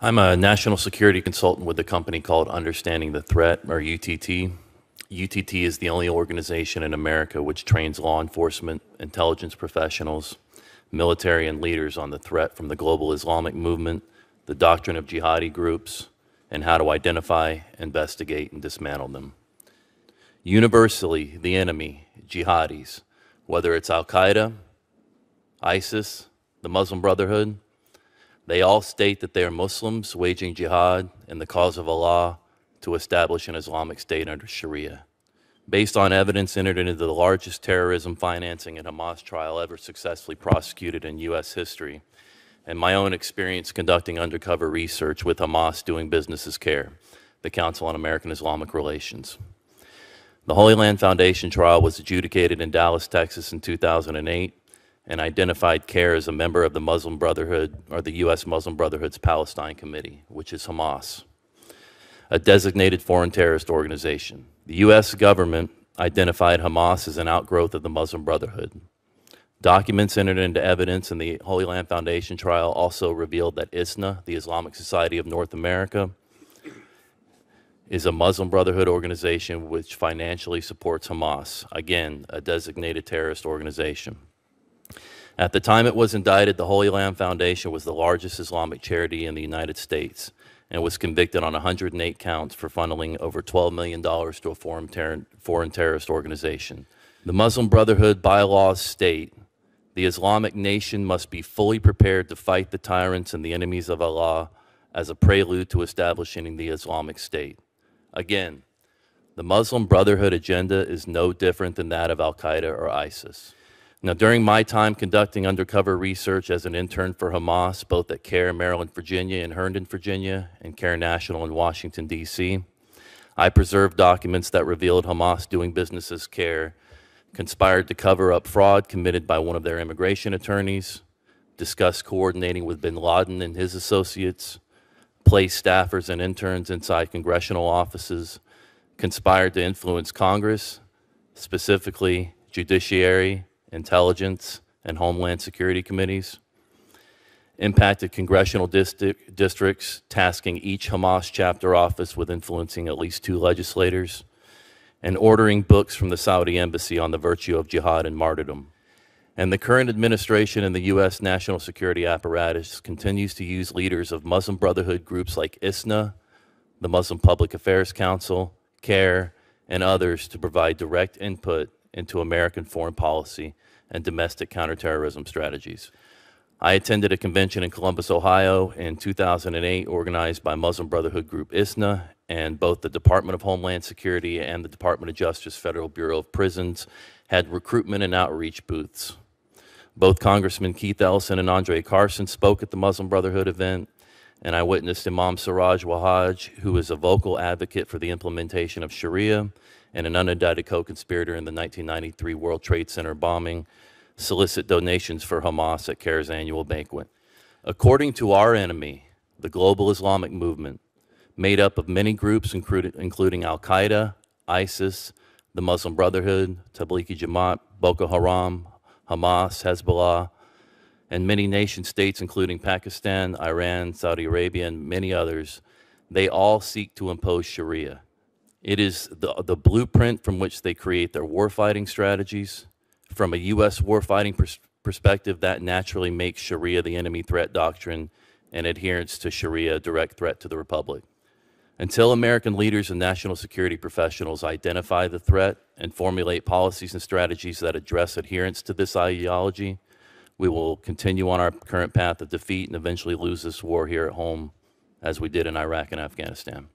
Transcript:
I'm a national security consultant with a company called Understanding the Threat, or UTT. UTT is the only organization in America which trains law enforcement, intelligence professionals, military, and leaders on the threat from the global Islamic movement, the doctrine of jihadi groups, and how to identify, investigate, and dismantle them. Universally, the enemy, jihadis, whether it's Al-Qaeda, ISIS, the Muslim Brotherhood, they all state that they are Muslims waging jihad in the cause of Allah to establish an Islamic state under Sharia. Based on evidence entered into the largest terrorism financing and Hamas trial ever successfully prosecuted in U.S. history, and my own experience conducting undercover research with Hamas doing business as CARE, the Council on American Islamic Relations. The Holy Land Foundation trial was adjudicated in Dallas, Texas in 2008, and identified CARE as a member of the Muslim Brotherhood, or the U.S. Muslim Brotherhood's Palestine Committee, which is Hamas, a designated foreign terrorist organization. The U.S. government identified Hamas as an outgrowth of the Muslim Brotherhood. Documents entered into evidence in the Holy Land Foundation trial also revealed that ISNA, the Islamic Society of North America, is a Muslim Brotherhood organization which financially supports Hamas, again, a designated terrorist organization. At the time it was indicted, the Holy Land Foundation was the largest Islamic charity in the United States and was convicted on 108 counts for funneling over $12 million to a foreign terrorist organization. The Muslim Brotherhood bylaws state, the Islamic nation must be fully prepared to fight the tyrants and the enemies of Allah as a prelude to establishing the Islamic State. Again, the Muslim Brotherhood agenda is no different than that of Al-Qaeda or ISIS. Now, during my time conducting undercover research as an intern for Hamas, both at CARE Maryland, Virginia, and Herndon, Virginia, and CARE National in Washington, D.C., I preserved documents that revealed Hamas doing business as CARE conspired to cover up fraud committed by one of their immigration attorneys, discussed coordinating with bin Laden and his associates, placed staffers and interns inside congressional offices, conspired to influence Congress, specifically Judiciary, Intelligence, and Homeland Security committees, impacted congressional districts, tasking each Hamas chapter office with influencing at least 2 legislators, and ordering books from the Saudi embassy on the virtue of jihad and martyrdom. And the current administration and the U.S. national security apparatus continues to use leaders of Muslim Brotherhood groups like ISNA, the Muslim Public Affairs Council, CARE, and others to provide direct input into American foreign policy and domestic counterterrorism strategies. I attended a convention in Columbus, Ohio in 2008 organized by Muslim Brotherhood group ISNA, and both the Department of Homeland Security and the Department of Justice Federal Bureau of Prisons had recruitment and outreach booths. Both Congressman Keith Ellison and Andre Carson spoke at the Muslim Brotherhood event, and I witnessed Imam Siraj Wahaj, who is a vocal advocate for the implementation of Sharia and an unindicted co-conspirator in the 1993 World Trade Center bombing, solicit donations for Hamas at CARE's annual banquet. According to our enemy, the global Islamic movement, made up of many groups including Al-Qaeda, ISIS, the Muslim Brotherhood, Tablighi Jamaat, Boko Haram, Hamas, Hezbollah, and many nation states including Pakistan, Iran, Saudi Arabia, and many others, they all seek to impose Sharia. It is the blueprint from which they create their warfighting strategies. From a U.S. warfighting perspective, that naturally makes Sharia the enemy threat doctrine and adherence to Sharia a direct threat to the Republic. Until American leaders and national security professionals identify the threat and formulate policies and strategies that address adherence to this ideology, we will continue on our current path of defeat and eventually lose this war here at home, as we did in Iraq and Afghanistan.